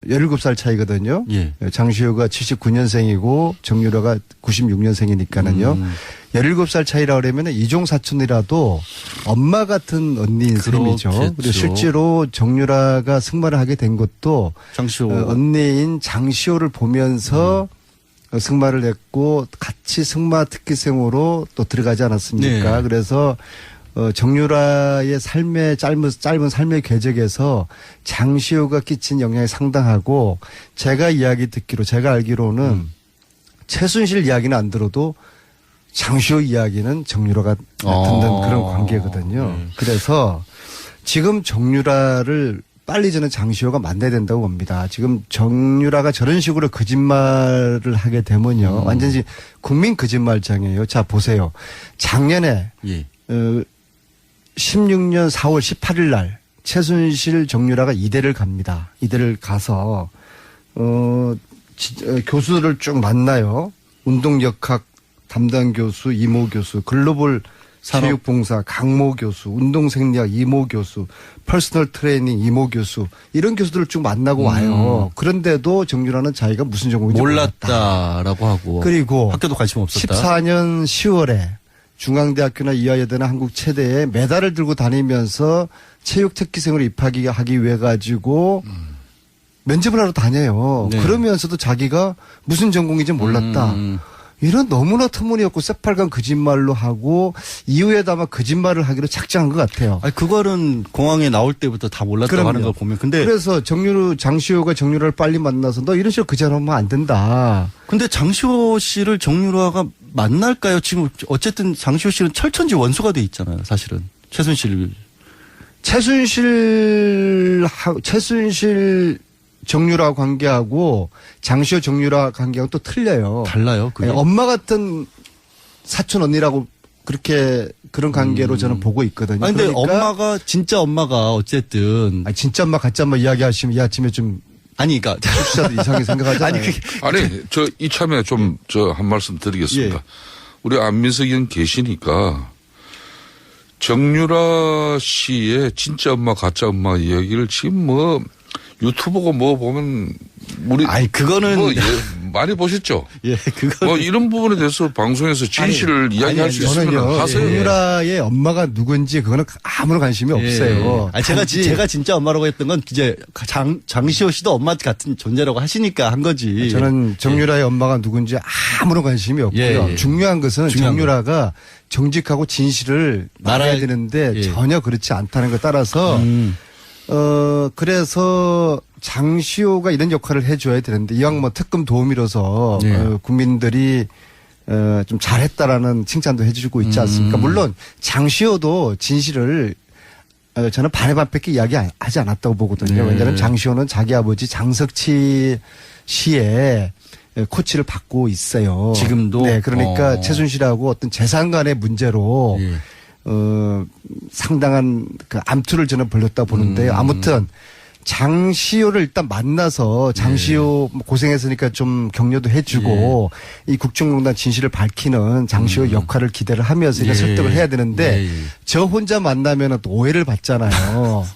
17살 차이거든요. 예. 장시호가 79년생이고 정유라가 96년생이니까는요. 17살 차이라 그러면 이종 사촌이라도 엄마 같은 언니인 셈이죠. 그리고 실제로 정유라가 승마를 하게 된 것도 장시호 언니인 장시호를 보면서 승마를 했고 같이 승마 특기생으로 또 들어가지 않았습니까? 네. 그래서 정유라의 삶의 짧은 삶의 궤적에서 장시호가 끼친 영향이 상당하고 제가 제가 알기로는 최순실 이야기는 안 들어도 장시호 이야기는 정유라가 듣는 그런 관계거든요. 그래서 지금 정유라를 빨리 저는 장시호가 만나야 된다고 봅니다. 지금 정유라가 저런 식으로 거짓말을 하게 되면요. 완전히 국민 거짓말장이에요. 자, 보세요. 작년에 16년 4월 18일 날 최순실 정유라가 이대를 갑니다. 이대를 가서 교수들을 쭉 만나요. 운동역학 담당 교수, 이모 교수, 글로벌 체육봉사 강모 교수, 운동생리학 이모 교수, 퍼스널 트레이닝 이모 교수 이런 교수들을 쭉 만나고 와요. 그런데도 정유라는 자기가 무슨 전공인지 몰랐다라고 하고 그리고 학교도 관심 없었다. 14년 10월에 중앙대학교나 이화여대나 한국체대에 메달을 들고 다니면서 체육특기생으로 입학하기 위해 가지고 면접을 하러 다녀요. 네. 그러면서도 자기가 무슨 전공인지 몰랐다. 이런 너무나 터무니없고 새빨간 거짓말로 하고 이후에도 아마 거짓말을 하기로 작정한 것 같아요. 아니, 그거는 공항에 나올 때부터 다 몰랐다고 하는 걸 보면. 근데 그래서 장시호가 정유라를 빨리 만나서 너 이런 식으로 거짓말하면 안 된다. 근데 장시호 씨를 정유라가 만날까요? 지금 어쨌든 장시호 씨는 철천지 원수가 돼 있잖아요. 사실은 최순실 정유라 관계하고 장시호 정유라 관계하고 또 틀려요. 달라요? 그게? 네, 엄마 같은 사촌 언니라고 그런 관계로 저는 보고 있거든요. 아니, 근데 그러니까 진짜 엄마가 어쨌든. 아니, 진짜 엄마, 가짜 엄마 이야기하시면 이 아침에 좀. 아니, 그러니까. 청취자들 이상하게 생각하잖아요. 아니, 이참에 한 말씀 드리겠습니다. 예. 우리 안민석 의원 계시니까 정유라 씨의 진짜 엄마, 가짜 엄마 이야기를 지금 유튜브고 보면 그거는 많이 보셨죠? 예, 그거 이런 부분에 대해서 방송에서 진실을 이야기할 수 있으면 하세요. 정유라의 엄마가 누군지 그거는 아무런 관심이 없어요. 제가 진짜 엄마라고 했던 건 이제 장시호 씨도 엄마 같은 존재라고 하시니까 한 거지. 저는 정유라의 엄마가 누군지 아무런 관심이 없고요. 중요한 것은 정유라가 정직하고 진실을 말해야 되는데 전혀 그렇지 않다는 것 따라서 그래서 장시호가 이런 역할을 해줘야 되는데 이왕 특검 도우미로서 국민들이 좀 잘했다라는 칭찬도 해주고 있지 않습니까? 물론 장시호도 진실을 저는 반의 반밖에 이야기하지 않았다고 보거든요. 왜냐하면 장시호는 자기 아버지 장석치 씨의 코치를 받고 있어요. 지금도? 네, 그러니까 최순실하고 어떤 재산 간의 문제로 상당한 암투를 저는 벌였다 보는데요. 아무튼 장시호를 일단 만나서 장시호 고생했으니까 좀 격려도 해주고 이 국정농단 진실을 밝히는 장시호 역할을 기대를 하면서 설득을 해야 되는데 저 혼자 만나면 또 오해를 받잖아요.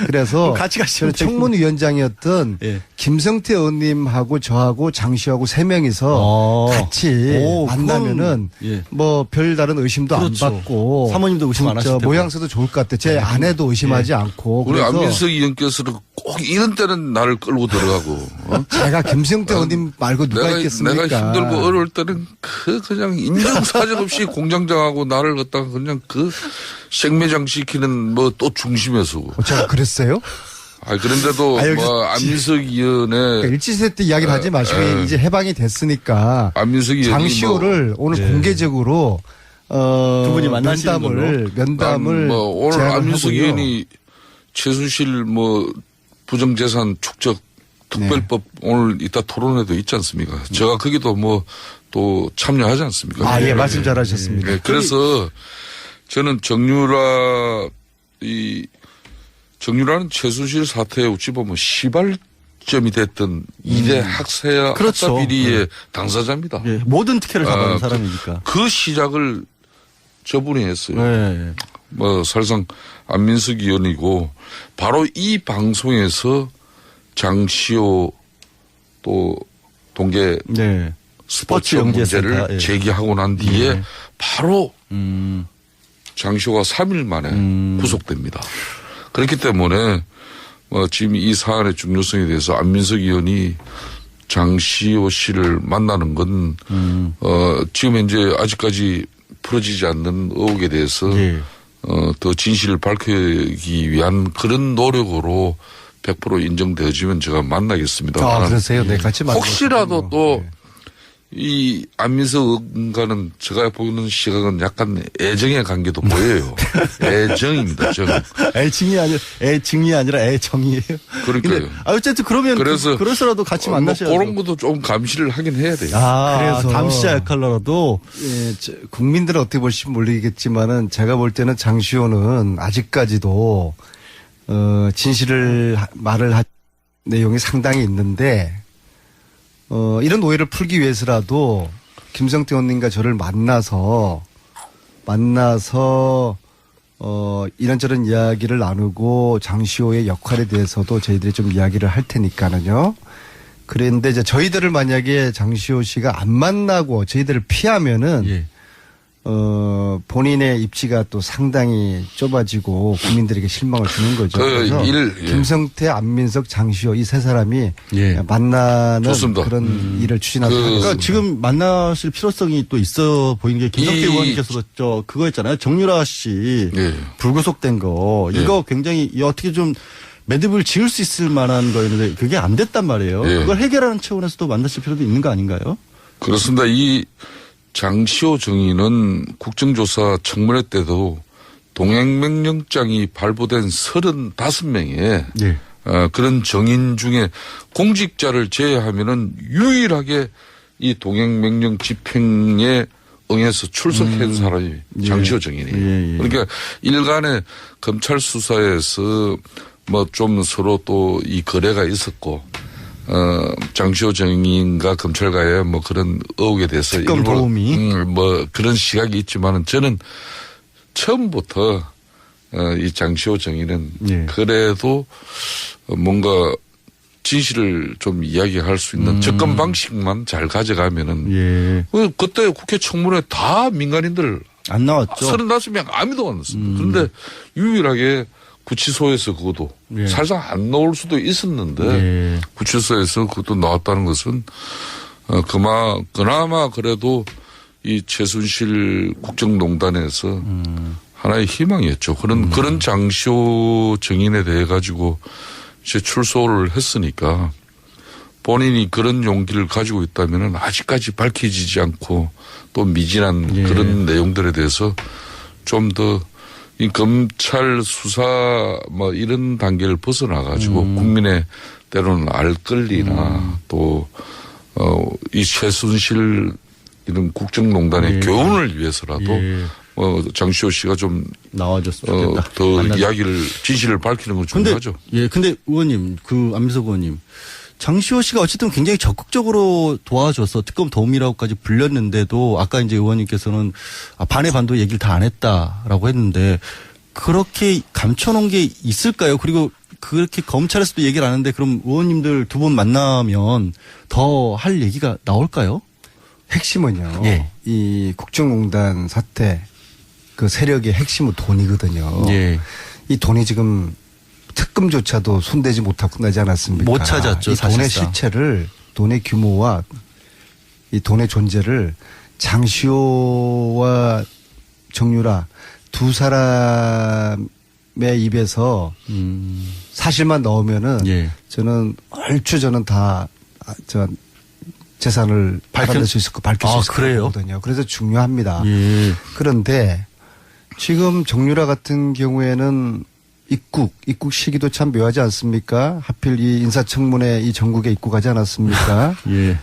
그래서 같이 가시면 청문위원장이었던 김성태 의원님하고 저하고 장시호하고 세 명이서 같이 만나면은 별다른 의심도 안 받고 사모님도 의심 안 하실 테고 모양새도 좋을 것 같아요. 제 아내도 의심하지 않고. 우리 안민석 의원께서는 꼭 이런 때는 나를 끌고 들어가고. 제가 김성태 의원님 말고 누가 있겠습니까? 내가 힘들고 어려울 때는 그냥 인정사정 없이 공장장하고 나를 갖다가 그냥 생매장 시키는 또 중심에서. 제가 그랬어요? 그런데도 안민석 의원의 그러니까 일치세대 이야기를 하지 마시고 이제 해방이 됐으니까 안민석 의원이 장시호를 오늘 공개적으로 두 분이 만나시는 면담을 오늘 안민석 의원이 최순실 부정재산 축적 특별법 오늘 이따 토론회도 있지 않습니까? 제가 거기도 또 참여하지 않습니까? 말씀 잘하셨습니다. 네, 그래서 저는 정유라는 최순실 사태에 어찌 보면 시발점이 됐던 2대 학사 비리의 당사자입니다. 모든 특혜를 잡아낸 사람이니까. 그 시작을 저분이 했어요. 사실상 안민석 의원이고 바로 이 방송에서 장시호 또 동계 네. 스포츠 영재센터, 문제를 예. 제기하고 난 뒤에 예. 바로 장시호가 3일 만에 구속됩니다. 그렇기 때문에 지금 이 사안의 중요성에 대해서 안민석 의원이 장시호 씨를 만나는 건 지금 현재 아직까지 풀어지지 않는 의혹에 대해서 예. 더 진실을 밝히기 위한 그런 노력으로 100% 인정되어지면 제가 만나겠습니다. 아, 그러세요? 네, 같이 만나고 혹시라도 싶군요. 또 네. 이 안민석 의원과는 제가 보는 시각은 약간 애정의 관계도 보여요. 애정입니다. 정. 애증이 아니라 애정이에요. 그러니까요. 근데 어쨌든 그러면 그래서 그래서라도 같이 만나셔야죠. 그런 것도 좀 감시를 하긴 해야 돼요. 그래서 그래서 감시자 역할로라도 예, 국민들은 어떻게 볼지 모르겠지만은 제가 볼 때는 장시호는 아직까지도 진실을 말을 할 내용이 상당히 있는데 이런 오해를 풀기 위해서라도 김성태 의원님과 저를 만나서 이런저런 이야기를 나누고 장시호의 역할에 대해서도 저희들이 좀 이야기를 할 테니까는요. 그런데 이제 저희들을 만약에 장시호 씨가 안 만나고 저희들을 피하면은 예. 본인의 입지가 또 상당히 좁아지고 국민들에게 실망을 주는 거죠. 그래서 예. 김성태, 안민석, 장시호 이 세 사람이 예. 만나는 좋습니다. 그런 일을 추진하도록 하겠습니다. 그러니까 지금 만나실 필요성이 또 있어 보이는 게 김성태 의원님께서도 그거 했잖아요. 정유라 씨 예. 불구속된 거 이거 굉장히 어떻게 좀 매듭을 지을 수 있을 만한 거였는데 그게 안 됐단 말이에요. 예. 그걸 해결하는 차원에서도 만나실 필요도 있는 거 아닌가요? 그렇습니다. 이 장시호 정의는 국정조사 청문회 때도 동행명령장이 발부된 35명의 예. 그런 정인 중에 공직자를 제외하면은 유일하게 이 동행명령 집행에 응해서 출석한 사람이 장시호 정인이에요. 예. 그러니까 일간의 검찰 수사에서 뭐 좀 서로 또 이 거래가 있었고 장시호 정인과 검찰과의 뭐 그런 의혹에 대해서 특검 도움이 뭐 그런 시각이 있지만은 저는 처음부터 이 장시호 정인은 예. 그래도 뭔가 진실을 좀 이야기할 수 있는 접근 방식만 잘 가져가면은 예. 그때 국회 청문회 다 민간인들 안 나왔죠. 35명 아무도 안 났습니다. 그런데 유일하게 구치소에서 그것도 예. 사실상 안 나올 수도 있었는데 예. 구치소에서 그것도 나왔다는 것은 그나마 그래도 이 최순실 국정농단에서 하나의 희망이었죠. 그런 장시호 정인에 대해 가지고 이제 출소를 했으니까 본인이 그런 용기를 가지고 있다면은 아직까지 밝혀지지 않고 또 미진한 예. 그런 내용들에 대해서 좀 더 이 검찰 수사 뭐 이런 단계를 벗어나 가지고 국민의 때로는 알 권리나 또 이 최순실 이런 국정농단의 예. 교훈을 위해서라도 예. 장시호 씨가 좀 나와줬으면 좋겠다. 더 이야기를 진실을 밝히는 건 중요하죠. 근데 의원님, 안민석 의원님, 장시호 씨가 어쨌든 굉장히 적극적으로 도와줘서 특검 도움이라고까지 불렸는데도 아까 이제 의원님께서는 반의 반도 얘기를 다 안 했다라고 했는데 그렇게 감춰놓은 게 있을까요? 그리고 그렇게 검찰에서도 얘기를 안 하는데 그럼 의원님들 두 분 만나면 더 할 얘기가 나올까요? 핵심은요. 예. 이 국정농단 사태 그 세력의 핵심은 돈이거든요. 예. 이 돈이 지금 특검조차도 손대지 못하고 끝나지 않았습니까? 못 찾았죠, 이 돈의 사실상. 실체를 돈의 규모와 이 돈의 존재를 장시호와 정유라 두 사람의 입에서 사실만 넣으면은 예. 저는 얼추 저는 다 재산을 밝힐 수 있을 그래요? 거거든요. 그래서 중요합니다. 예. 그런데 지금 정유라 같은 경우에는 입국 시기도 참 묘하지 않습니까? 하필 이 인사청문회 이 전국에 입국하지 않았습니까? 예.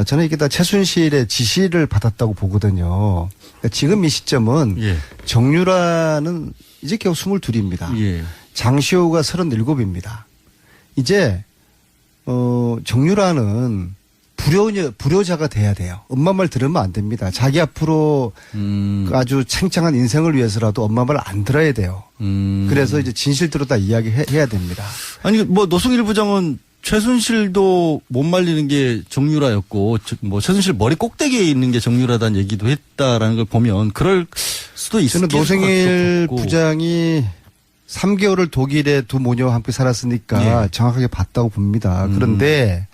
저는 이게 다 최순실의 지시를 받았다고 보거든요. 그러니까 지금 이 시점은 예. 정유라는 이제 겨우 22입니다. 예. 장시호가 37입니다. 이제 정유라는 불효자가 돼야 돼요. 엄마 말 들으면 안 됩니다. 자기 앞으로 아주 창창한 인생을 위해서라도 엄마 말 안 들어야 돼요. 그래서 이제 진실대로 다 이야기해야 됩니다. 아니 뭐 노승일 부장은 최순실도 못 말리는 게 정유라였고, 뭐 최순실 머리 꼭대기에 있는 게 정유라다는 얘기도 했다라는 걸 보면 그럴 수도 있을 저는 노승일 부장이 3개월을 독일에 두 모녀와 함께 살았으니까 예. 정확하게 봤다고 봅니다. 그런데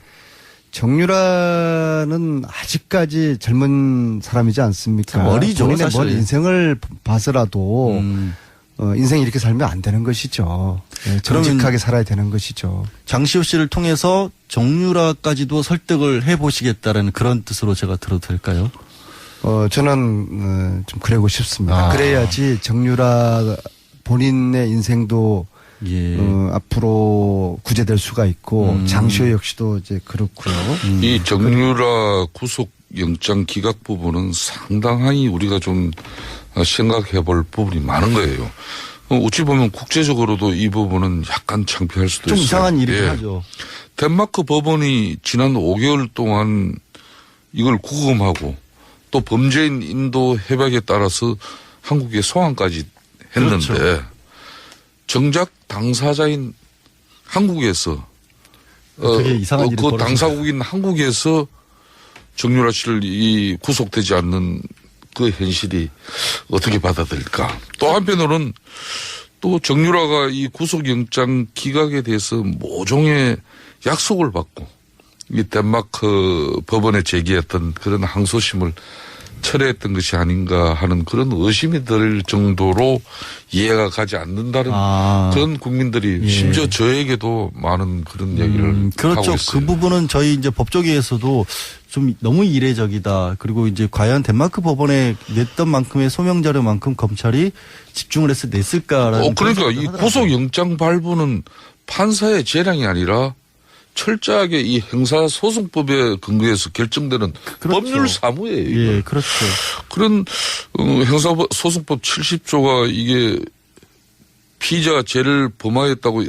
정유라는 아직까지 젊은 사람이지 않습니까? 어리죠, 본인의 사실. 먼 인생을 봐서라도 인생이 이렇게 살면 안 되는 것이죠. 네, 정직하게 살아야 되는 것이죠. 장시호 씨를 통해서 정유라까지도 설득을 해보시겠다라는 그런 뜻으로 제가 들어도 될까요? 저는 좀 그러고 싶습니다. 그래야지 정유라 본인의 인생도 예. 앞으로 구제될 수가 있고 장시호 역시도 이제 그렇고요. 이 정유라 구속영장 기각 부분은 상당히 우리가 좀 생각해 볼 부분이 많은 거예요. 어찌 보면 국제적으로도 이 부분은 약간 창피할 수도 좀 있어요. 이상한 일이긴 예. 하죠. 덴마크 법원이 지난 5개월 동안 이걸 구금하고 또 범죄인 인도 협약에 따라서 한국에 소환까지 했는데 그렇죠. 정작 당사자인 한국에서 되게 이상한 일이 그 벌어진 당사국인 한국에서 정유라 씨를 이 구속되지 않는 그 현실이 어떻게 받아들일까? 또 한편으로는 또 정유라가 이 구속영장 기각에 대해서 모종의 약속을 받고 이 덴마크 법원에 제기했던 그런 항소심을 철회했던 것이 아닌가 하는 그런 의심이 들 정도로 이해가 가지 않는다는 그런 국민들이 예. 심지어 저에게도 많은 그런 얘기를 그렇죠. 하고 있어요. 그 부분은 저희 이제 법조계에서도 좀 너무 이례적이다. 그리고 이제 과연 덴마크 법원에 냈던 만큼의 소명 자료만큼 검찰이 집중을 해서 냈을까라는. 그러니까 이 구속영장 발부는 판사의 재량이 아니라 철저하게 이 형사소송법에 근거해서 결정되는 그렇죠. 법률 사무예요. 예, 이걸. 그렇죠. 그런 형사소송법 70조가 이게 피의자가 죄를 범하였다고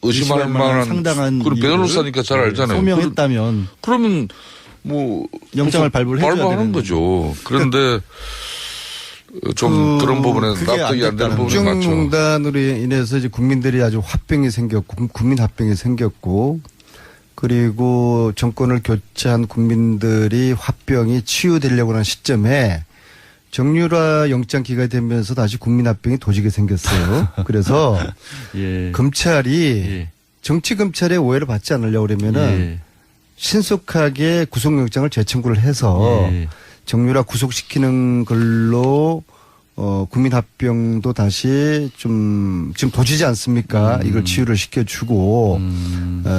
의심할 만한 상당한 그리고 변호사니까 잘 알잖아요. 소명했다면 그러면 뭐 영장을 발부를 해줘야 발부하는 되는 거죠. 그런데 좀 그런 부분에 그게 납득이 안 되는 부분이 많죠. 국정농단으로 인해서 이제 국민들이 아주 화병이 생겼고 국민 화병이 생겼고 그리고 정권을 교체한 국민들이 화병이 치유되려고 하는 시점에 정유라 영장 기각이 되면서 다시 국민 화병이 도지게 생겼어요. 그래서 예. 검찰이 예. 정치 검찰의 오해를 받지 않으려고 그러면은 예. 신속하게 구속영장을 재청구를 해서 예. 정유라 구속시키는 걸로 국민합병도 다시 좀 지금 도지지 않습니까? 이걸 치유를 시켜주고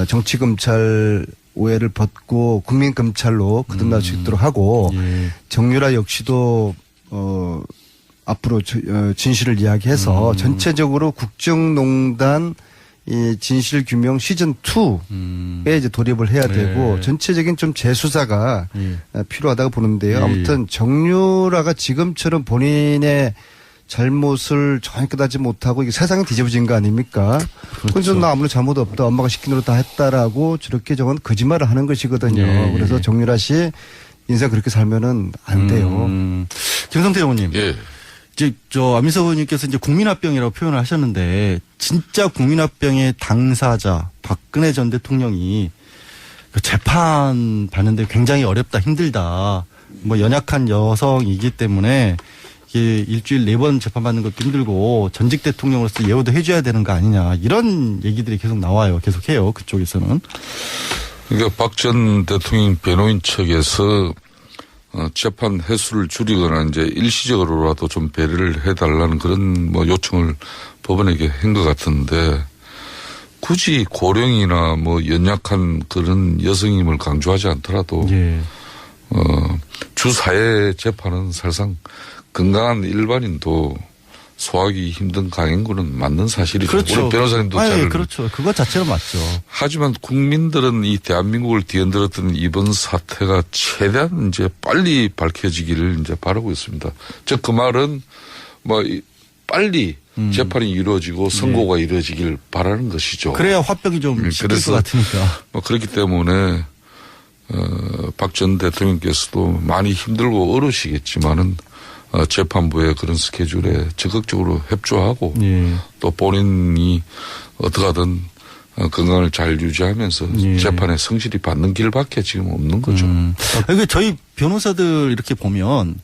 정치검찰 오해를 벗고 국민검찰로 거듭날 수 있도록 하고 예. 정유라 역시도 앞으로 진실을 이야기해서 전체적으로 국정농단 이 진실규명 시즌2에 이제 돌입을 해야 되고 네. 전체적인 좀 재수사가 필요하다고 보는데요. 예. 아무튼 정유라가 지금처럼 본인의 잘못을 전혀 깨닫지 못하고 이게 세상이 뒤집어진 거 아닙니까? 그래서 나 아무런 잘못 없다. 엄마가 시킨 대로 다 했다라고 저렇게 저건 거짓말을 하는 것이거든요. 예. 그래서 정유라 씨 인생 그렇게 살면은 안 돼요. 김성태 의원님. 예. 이제 안민석 의원님께서 이제 국민합병이라고 표현을 하셨는데 진짜 국민합병의 당사자 박근혜 전 대통령이 그 재판 받는데 굉장히 어렵다 힘들다. 뭐 연약한 여성이기 때문에 이게 일주일 4번 재판 받는 것도 힘들고 전직 대통령으로서 예우도 해줘야 되는 거 아니냐 이런 얘기들이 계속 나와요. 계속해요. 그쪽에서는. 그러니까 박 전 대통령 변호인 측에서 재판 횟수를 줄이거나 이제 일시적으로라도 좀 배려를 해달라는 그런 뭐 요청을 법원에게 한 것 같은데 굳이 고령이나 뭐 연약한 그런 여성임을 강조하지 않더라도 예. 주사회 재판은 사실상 건강한 일반인도 소화하기 힘든 강행군은 맞는 사실이죠. 그렇죠. 우리 변호사님도 잘. 그렇죠. 그거 자체는 맞죠. 하지만 국민들은 이 대한민국을 뒤흔들었던 이번 사태가 최대한 이제 빨리 밝혀지기를 이제 바라고 있습니다. 즉 그 말은 뭐 빨리 재판이 이루어지고 선고가 이루어지길 바라는 것이죠. 그래야 화병이 좀 식힐 것 같으니까. 뭐 그렇기 때문에 박 전 대통령께서도 많이 힘들고 어려우시겠지만은 재판부의 그런 스케줄에 적극적으로 협조하고 예. 또 본인이 어떻게든 건강을 잘 유지하면서 예. 재판에 성실히 받는 길밖에 지금 없는 거죠. 그러니까 저희 변호사들 이렇게 보면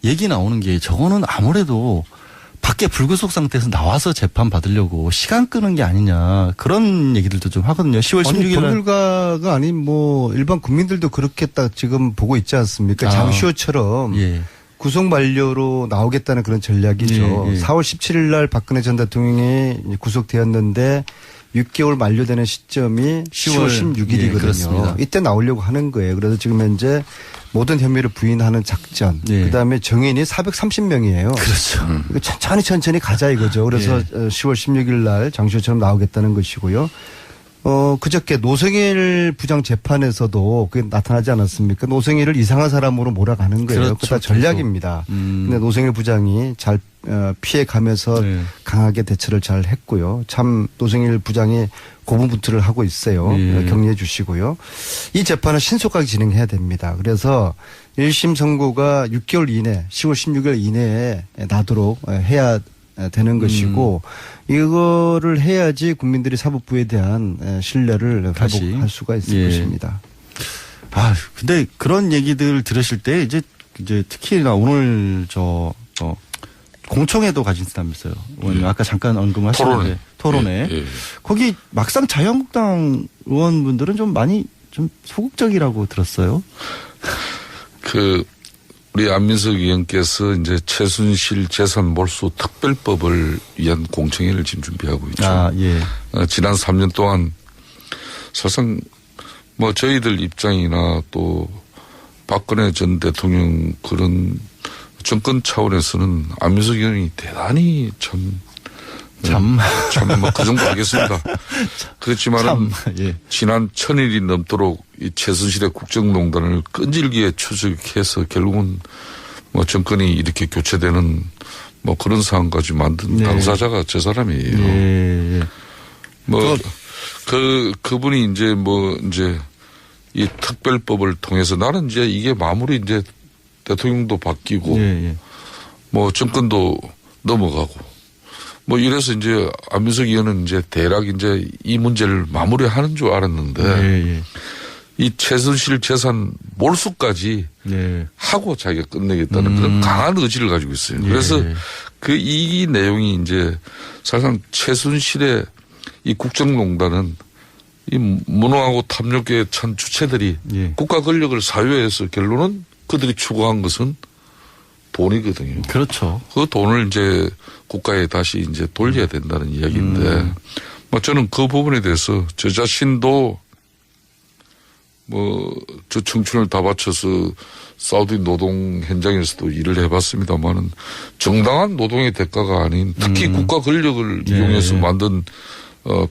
얘기 나오는 게 저거는 아무래도 밖에 불구속 상태에서 나와서 재판 받으려고 시간 끄는 게 아니냐 그런 얘기들도 좀 하거든요. 10월 아니, 16일 날. 법률가가 아닌 뭐 일반 국민들도 그렇게 딱 지금 보고 있지 않습니까? 아. 장시호처럼 예. 구속 만료로 나오겠다는 그런 전략이죠. 예, 예. 4월 17일 날 박근혜 전 대통령이 구속되었는데 6개월 만료되는 시점이 10월 16일이거든요. 예, 그렇습니다. 이때 나오려고 하는 거예요. 그래서 지금 현재 모든 혐의를 부인하는 작전. 예. 그다음에 정인이 430명이에요. 그렇죠. 이거 천천히 가자 이거죠. 그래서 10월 16일 날 장시호처럼 나오겠다는 것이고요. 그저께 노승일 부장 재판에서도 그게 나타나지 않았습니까? 노승일을 이상한 사람으로 몰아가는 거예요. 그렇죠. 그다 전략입니다. 근데 노승일 부장이 잘 피해가면서 네. 강하게 대처를 잘 했고요. 참 노승일 부장이 고분분투를 하고 있어요. 예. 격려해 주시고요. 이 재판은 신속하게 진행해야 됩니다. 그래서 1심 선고가 6개월 이내, 10월 16일 이내에 나도록 해야 되는 것이고 이거를 해야지 국민들이 사법부에 대한 신뢰를 다시. 회복할 수가 있을 예. 것입니다. 아, 근데 그런 얘기들 들으실 때 이제 특히나 오늘 공청회도 가진다면서요. 의원님 아까 잠깐 언급하셨는데 토론회. 예, 예. 거기 막상 자유한국당 의원분들은 좀 많이 좀 소극적이라고 들었어요. 우리 안민석 의원께서 이제 최순실 재산 몰수 특별법을 위한 공청회를 지금 준비하고 있죠. 아, 예. 지난 3년 동안 사실상 뭐 저희들 입장이나 또 박근혜 전 대통령 그런 정권 차원에서는 안민석 의원이 대단히 참 뭐 그 정도 하겠습니다. 그렇지만은 예. 지난 1000일이 넘도록 이 최순실의 국정농단을 끈질기게 추적해서 결국은 뭐 정권이 이렇게 교체되는 뭐 그런 상황까지 만든 네. 당사자가 저 사람이에요. 예. 그분이 이제 이 특별법을 통해서 나는 이제 이게 마무리 이제 대통령도 바뀌고 예. 뭐 정권도 넘어가고 뭐 이래서 이제 안민석 의원은 이제 대략 이제 이 문제를 마무리하는 줄 알았는데 예. 이 최순실 재산 몰수까지 예. 하고 자기가 끝내겠다는 그런 강한 의지를 가지고 있어요. 그래서 이 내용이 이제 사실상 최순실의 이 국정농단은 이 무능하고 탐욕에 찬 주체들이 예. 국가 권력을 사유해서 결론은 그들이 추구한 것은 돈이거든요. 그렇죠. 그 돈을 이제 국가에 다시 이제 돌려야 된다는 이야기인데, 뭐 저는 그 부분에 대해서 저 자신도 뭐 저 청춘을 다 바쳐서 사우디 노동 현장에서도 일을 해봤습니다만은 정당한 노동의 대가가 아닌 특히 국가 권력을 이용해서 만든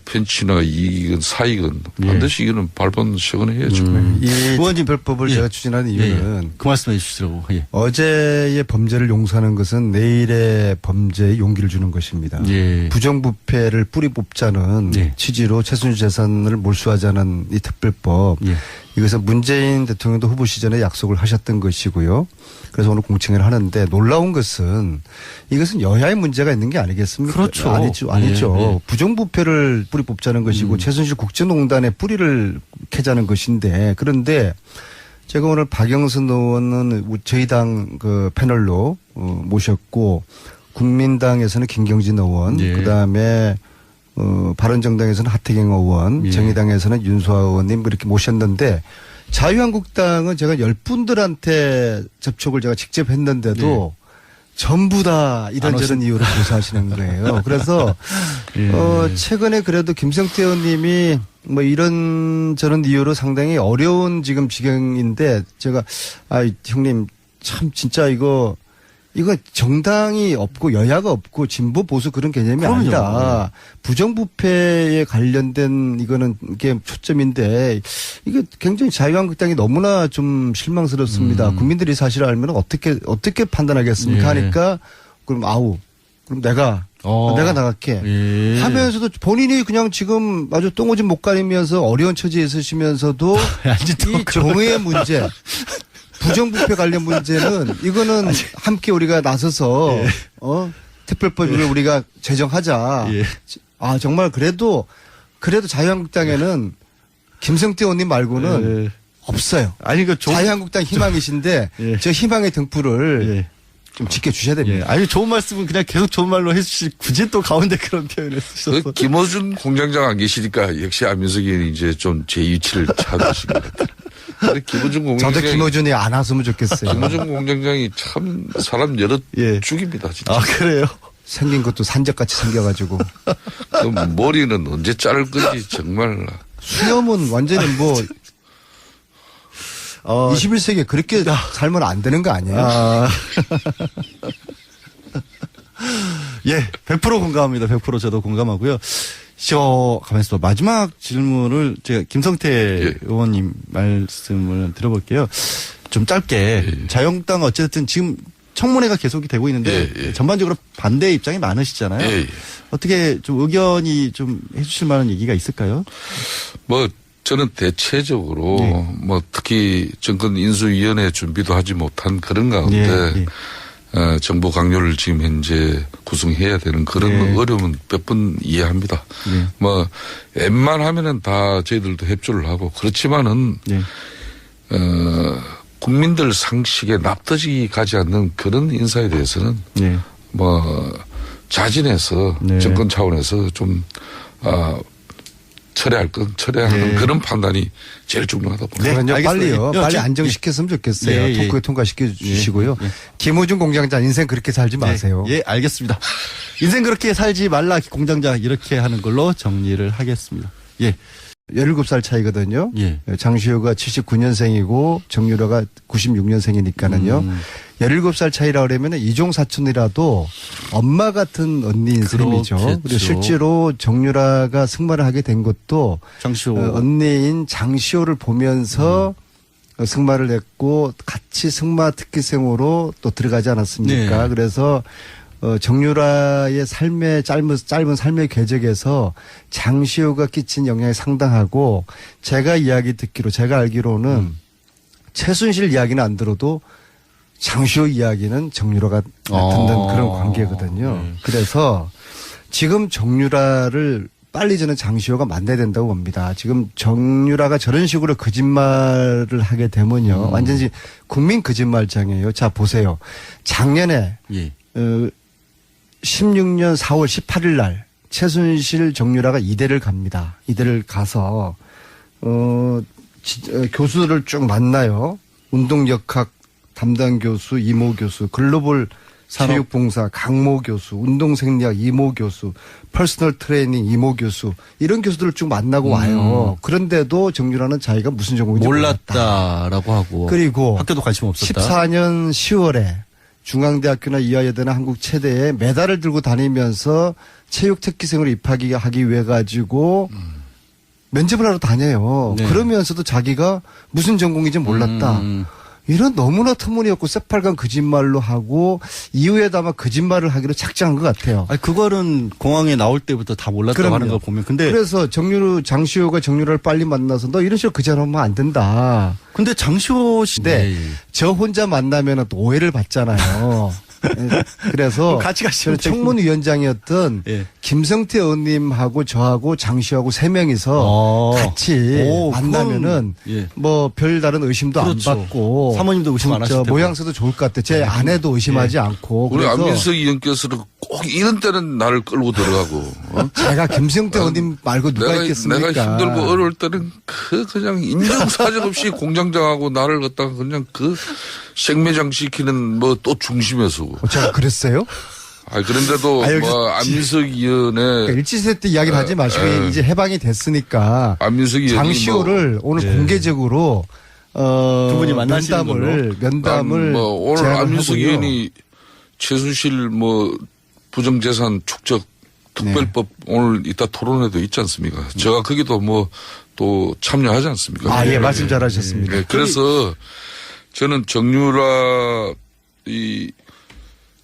펜치나 이익은 사익은 반드시 이거는 발본 시건해야죠. 이 의원님 특별법을 예. 제가 추진하는 이유는 예. 그 말씀해 주시더라고. 예. 어제의 범죄를 용서하는 것은 내일의 범죄에 용기를 주는 것입니다. 예. 부정부패를 뿌리 뽑자는 예. 취지로 최순실 재산을 몰수하자는 이 특별법. 예. 이것은 문재인 대통령도 후보 시절에 약속을 하셨던 것이고요. 그래서 오늘 공청회를 하는데 놀라운 것은 이것은 여야의 문제가 있는 게 아니겠습니까? 그렇죠. 아니죠. 예. 부정부패를 뿌리 뽑자는 것이고 최순실 국정농단의 뿌리를 캐자는 것인데 그런데 제가 오늘 박영선 의원은 저희 당 그 패널로 모셨고 국민당에서는 김경진 의원 예. 그다음에 바른정당에서는 하태경 의원, 예. 정의당에서는 윤소아 의원님 이렇게 모셨는데 자유한국당은 제가 10분들한테 접촉을 제가 직접 했는데도 전부 다 이런저런 이유로 조사하시는 거예요. 그래서 최근에 그래도 김성태 의원님이 뭐 이런저런 이유로 상당히 어려운 지금 지경인데 제가 형님 참 진짜 이거 정당이 없고 여야가 없고 진보 보수 그런 개념이 그럼요. 아니다. 부정부패에 관련된 이거는 이게 초점인데 이게 굉장히 자유한국당이 너무나 좀 실망스럽습니다. 국민들이 사실을 알면 어떻게 판단하겠습니까? 예. 하니까 그럼 그럼 내가 나갈게. 예. 하면서도 본인이 그냥 지금 아주 똥오줌 못 가리면서 어려운 처지에 있으시면서도 이 정의의 문제 부정부패 관련 문제는 이거는 함께 우리가 나서서 특별법을 우리가 제정하자. 예. 정말 그래도 그래도 자유한국당에는 김성태 의원님 말고는 예. 없어요. 아니 그 자유한국당 희망이신데 예. 저 희망의 등불을 예. 좀 지켜주셔야 예. 됩니다. 아니 좋은 말씀은 그냥 계속 좋은 말로 해주시 굳이 또 가운데 그런 표현을 쓰셔서 그 김어준 공장장 안 계시니까 역시 안민석 의원이 이제 좀 제 위치를 찾으신 것 같아요. 근데 김어준 저도 공장장이 김어준이 안 왔으면 좋겠어요. 김어준 공장장이 참 사람 여러 예. 죽입니다 진짜. 아 그래요? 생긴 것도 산적같이 생겨가지고 그 머리는 언제 자를 건지 정말. 수염은 완전히 뭐 21세기에 그렇게 살면 안 되는 거 아니에요? 아. 예, 100% 공감합니다. 100% 저도 공감하고요. 가만있어 봐. 마지막 질문을 제가 김성태 예. 의원님 말씀을 들어볼게요. 좀 짧게. 자유한국당 어쨌든 지금 청문회가 계속이 되고 있는데 예, 예. 전반적으로 반대 입장이 많으시잖아요. 예, 예. 어떻게 좀 의견이 좀 해주실 만한 얘기가 있을까요? 뭐 저는 대체적으로 네. 뭐 특히 정권 인수위원회 준비도 하지 못한 그런 가운데 정부 강요를 지금 현재 구성해야 되는 그런 어려움은 몇 번 이해합니다. 뭐 웬만하면은 다 저희들도 협조를 하고 그렇지만은 국민들 상식에 납득이 가지 않는 그런 인사에 대해서는 뭐 자진해서 정권 차원에서 좀 철회할 건 철회하는 그런 판단이 제일 중요하다고 봅니다. 그러니까 빨리요. 빨리 지금, 안정시켰으면 좋겠어요. 토크에 통과시켜 주시고요. 김호중 공장장 인생 그렇게 살지 마세요. 예, 알겠습니다. 인생 그렇게 살지 말라 공장장 이렇게 하는 걸로 정리를 하겠습니다. 예. 17살 차이거든요. 예. 장시호가 79년생이고 정유라가 96년생이니까는요. 17살 차이라 그러면 이종 사촌이라도 엄마 같은 언니인 셈이죠. 그리고 실제로 정유라가 승마를 하게 된 것도 장시호 언니인 장시호를 보면서 승마를 했고 같이 승마 특기생으로 또 들어가지 않았습니까? 네. 그래서 정유라의 삶의 짧은 삶의 궤적에서 장시호가 끼친 영향이 상당하고 제가 제가 알기로는 최순실 이야기는 안 들어도 장시호 이야기는 정유라가 듣는 그런 관계거든요. 그래서 지금 정유라를 빨리 저는 장시호가 만나야 된다고 봅니다. 지금 정유라가 저런 식으로 거짓말을 하게 되면요. 완전히 국민 거짓말장이에요. 자, 보세요. 작년에 16년 4월 18일 날 최순실 정유라가 이대를 갑니다. 이대를 가서 교수들을 쭉 만나요. 운동역학 담당 교수, 이모 교수, 글로벌 체육봉사 강모 교수, 운동생리학 이모 교수, 퍼스널 트레이닝 이모 교수 이런 교수들을 쭉 만나고 와요. 그런데도 정유라는 자기가 무슨 전공인지 몰랐다라고 하고 그리고 학교도 관심 없었다. 14년 10월에 중앙대학교나 이화여대나 한국체대에 메달을 들고 다니면서 체육 특기생으로 입학하기 위해 가지고 면접을 하러 다녀요. 네. 그러면서도 자기가 무슨 전공인지 몰랐다. 이런 너무나 터무니없고 새빨간 거짓말로 하고 이후에도 아마 거짓말을 하기로 작정한 것 같아요. 아니 그거는 공항에 나올 때부터 다 몰랐다고 그럼요. 하는 걸 보면 그래서 장시호가 정유라를 빨리 만나서 너 이런 식으로 거짓말하면 안 된다. 근데 장시호 씨 저 혼자 만나면 또 오해를 받잖아요. 그래서 같이 가시면 청문위원장이었던 김성태 의원님하고 저하고 장시호하고 세 명이서 같이 만나면은 뭐 별다른 의심도 안 받고 사모님도 의심 안 하실 테고 모양새도 좋을 것 같아요. 제 아내도 의심하지 않고. 우리 그래서 안민석 의원께서는 꼭 이런 때는 나를 끌고 들어가고. 제가 김성태 의원님 말고 누가 있겠습니까? 내가 힘들고 어려울 때는 그냥 인정사정 없이 공장장하고 나를 갖다가 그냥 생매장 시키는 뭐 또 중심에서. 제가 그랬어요? 그런데도 뭐 안민석 의원의 그러니까 일치세대 이야기를 하지 마시고 이제 해방이 됐으니까 안민석 의원이 장시호를 오늘 공개적으로 두 분이 만나시는 면담을 뭐 오늘 안민석 하고요. 의원이 최순실 뭐 부정재산 축적 특별법 오늘 이따 토론회도 있지 않습니까? 제가 거기도 뭐 또 참여하지 않습니까? 예, 말씀 잘하셨습니다. 네, 그래서 저는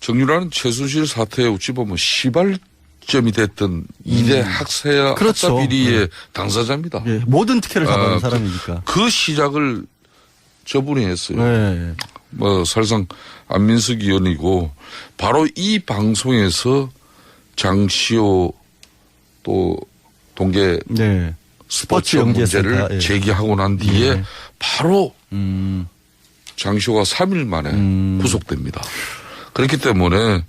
정유라는 최순실 사태에 어찌 보면 시발점이 됐던 2대 학사 비리의 당사자입니다. 모든 특혜를 잡아낸 사람이니까. 그 시작을 저분이 했어요. 뭐 사실상 안민석 의원이고 바로 이 방송에서 장시호 또 동계 네. 스포츠 영재센터. 문제를 예. 제기하고 난 뒤에 예. 바로 장시호가 3일 만에 구속됩니다. 그렇기 때문에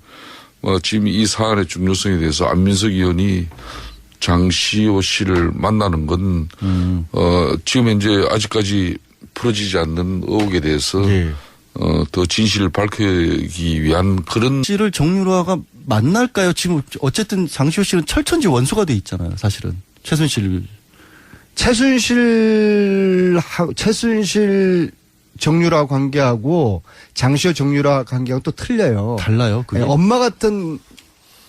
지금 이 사안의 중요성에 대해서 안민석 의원이 장시호 씨를 만나는 건 지금 현재 아직까지 풀어지지 않는 의혹에 대해서 예. 더 진실을 밝히기 위한 그런 씨를 정유라가 만날까요? 지금 어쨌든 장시호 씨는 철천지 원수가 돼 있잖아요. 사실은 최순실 정유라 관계하고 장시호 정유라 관계하고 또 틀려요. 달라요. 그게. 네, 엄마 같은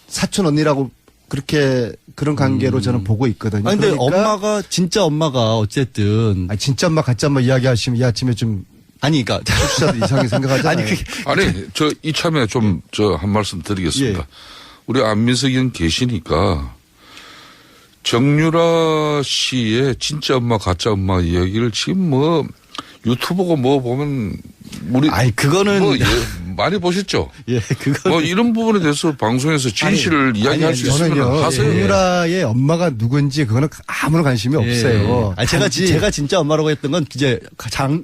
사촌 언니라고 그렇게 그런 관계로 저는 보고 있거든요. 아니, 근데 그러니까 엄마가 진짜 엄마가 어쨌든 아니, 진짜 엄마 가짜 엄마 이야기하시면 이 아침에 좀 아니 그러니까 청취자들 이상하게 생각하잖아요. 아니 그게 아니 저 이참에 좀 저 한 말씀 드리겠습니다. 예. 우리 안민석 의원 계시니까 정유라 씨의 진짜 엄마 가짜 엄마 이야기를 지금 뭐 유튜브고 뭐 보면 우리 아니 그거는 뭐 많이 보셨죠? 예 그거 뭐 이런 부분에 대해서 방송에서 진실을 이야기할 수 있으면 저는요 하세요. 정유라의 엄마가 누군지 그거는 아무런 관심이 없어요. 아니, 제가 진짜 엄마라고 했던 건 이제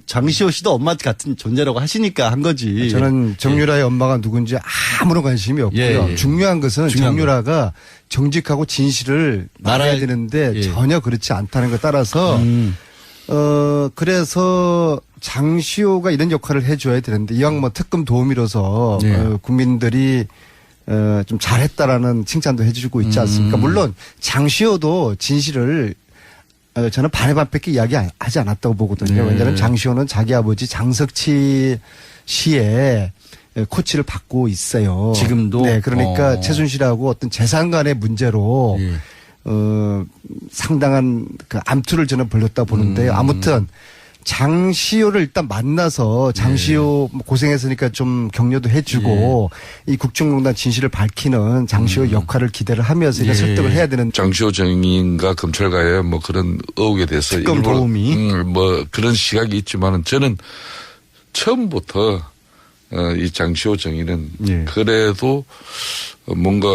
장시호 씨도 엄마 같은 존재라고 하시니까 한 거지. 저는 정유라의 엄마가 누군지 아무런 관심이 없고요. 예, 예. 중요한 것은 중요한 정유라가 정직하고 진실을 말해야 되는데 예. 전혀 그렇지 않다는 것 따라서 그래서 장시호가 이런 역할을 해줘야 되는데 이왕 뭐 특검 도우미로서 예. 국민들이 좀 잘했다라는 칭찬도 해주고 있지 않습니까? 물론 장시호도 진실을 저는 반의 반밖에 이야기하지 않았다고 보거든요. 네. 왜냐하면 장시호는 자기 아버지 장석치 씨의 코치를 받고 있어요. 지금도? 네, 그러니까 최순실하고 어떤 재산 간의 문제로 예. 상당한 그 암투를 저는 벌였다 보는데요. 아무튼 장시호를 일단 만나서 장시호 고생했으니까 좀 격려도 해주고 이 국정농단 진실을 밝히는 장시호 역할을 기대를 하면서 이제 설득을 해야 되는. 장시호 정인과 검찰과의 뭐 그런 의혹에 대해서 특검 일부러, 도우미. 뭐 그런 시각이 있지만은 저는 처음부터 이 장시호 정인은 예. 그래도 뭔가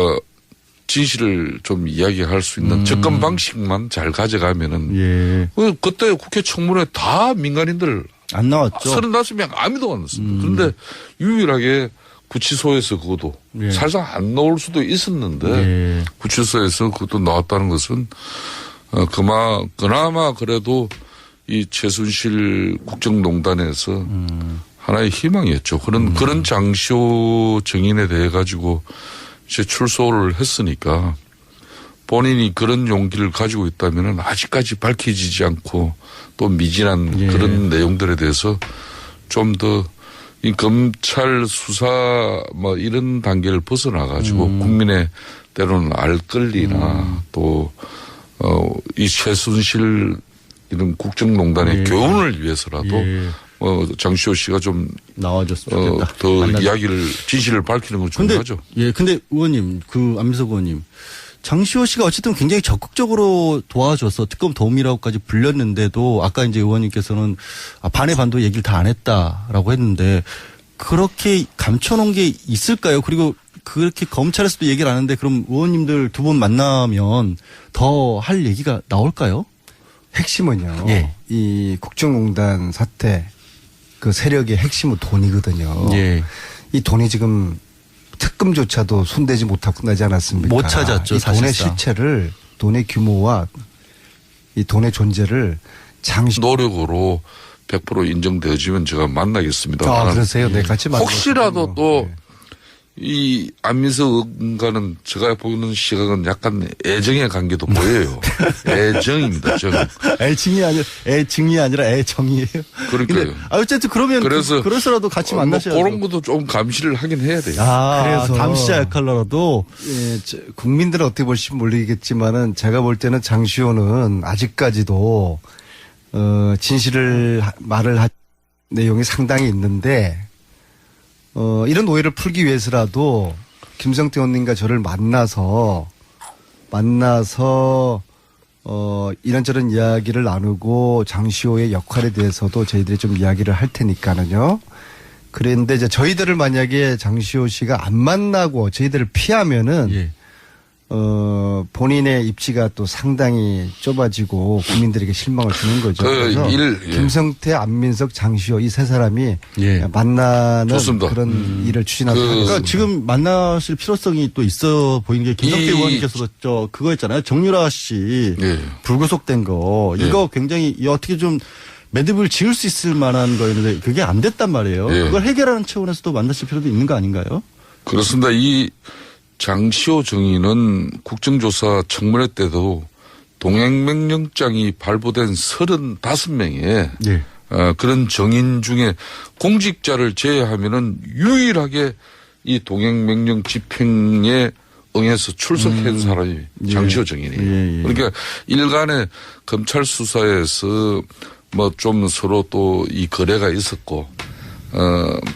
진실을 좀 이야기할 수 있는 접근 방식만 잘 가져가면은 예. 그때 국회 청문회 다 민간인들 안 나왔죠. 35명 아무도 안 났습니다. 그런데 유일하게 구치소에서 그것도 예. 사실상 안 나올 수도 있었는데 예. 구치소에서 그것도 나왔다는 것은 그나마 그래도 이 최순실 국정농단에서 하나의 희망이었죠. 그런 장시호 정인에 대해 가지고 이제 출소를 했으니까 본인이 그런 용기를 가지고 있다면은 아직까지 밝혀지지 않고 또 미진한 예. 그런 내용들에 대해서 좀 더 이 검찰 수사 뭐 이런 단계를 벗어나 가지고 국민의 때로는 알 권리나 또 이 최순실 이런 국정농단의 예. 교훈을 위해서라도 예. 장시호 씨가 좀 나와줬으면 좋겠다. 더 만나자. 이야기를 진실을 밝히는 건 중요하죠. 근데 의원님, 안민석 의원님, 장시호 씨가 어쨌든 굉장히 적극적으로 도와줘서 특검 도우미라고까지 불렸는데도 아까 이제 의원님께서는 반의 반도 얘기를 다 안 했다라고 했는데 그렇게 감춰놓은 게 있을까요? 그리고 그렇게 검찰에서도 얘기를 안 하는데 그럼 의원님들 두 분 만나면 더 할 얘기가 나올까요? 핵심은요. 예. 이 국정농단 사태 그 세력의 핵심은 돈이거든요. 예. 이 돈이 지금 특검조차도 손대지 못하고 끝나지 않았습니까? 못 찾았죠, 이 돈의 사실상. 실체를 돈의 규모와 이 돈의 존재를 노력으로 100% 인정되어지면 제가 만나겠습니다. 아, 그러세요? 네, 같이 만나요. 혹시라도 또 이 안민석 의원과는 제가 보는 시각은 약간 애정의 관계도 보여요. 애정입니다. 정. 애증이 아니라 애정이에요. 그러니까요. 어쨌든 그러면 그래서 그래서라도 같이 만나셔야죠. 그런 것도 좀 감시를 하긴 해야 돼요. 그래서 감시자 역할로라도 예, 국민들은 어떻게 볼지 모르겠지만은 제가 볼 때는 장시호는 아직까지도 진실을 말을 할 내용이 상당히 있는데 이런 오해를 풀기 위해서라도 김성태 의원님과 저를 만나서 이런저런 이야기를 나누고 장시호의 역할에 대해서도 저희들이 좀 이야기를 할 테니까는요. 그런데 이제 저희들을 만약에 장시호 씨가 안 만나고 저희들을 피하면은 예. 본인의 입지가 또 상당히 좁아지고 국민들에게 실망을 주는 거죠. 그래서 김성태, 안민석, 장시호 이 세 사람이 예. 만나는 좋습니다. 그런 일을 추진하도록 하겠습니다. 그러니까 지금 만나실 필요성이 또 있어 보이는 게 김성태 의원님께서 그거 했잖아요. 정유라 씨 예. 불구속된 거 이거 굉장히 어떻게 좀 매듭을 지을 수 있을 만한 거였는데 그게 안 됐단 말이에요. 예. 그걸 해결하는 차원에서도 만나실 필요도 있는 거 아닌가요? 그렇습니다. 이 장시호 정의는 국정조사 청문회 때도 동행명령장이 발부된 35명의 예. 그런 정인 중에 공직자를 제외하면은 유일하게 이 동행명령 집행에 응해서 출석한 사람이 장시호 정인이에요. 예. 그러니까 일간의 검찰 수사에서 뭐 좀 서로 또 이 거래가 있었고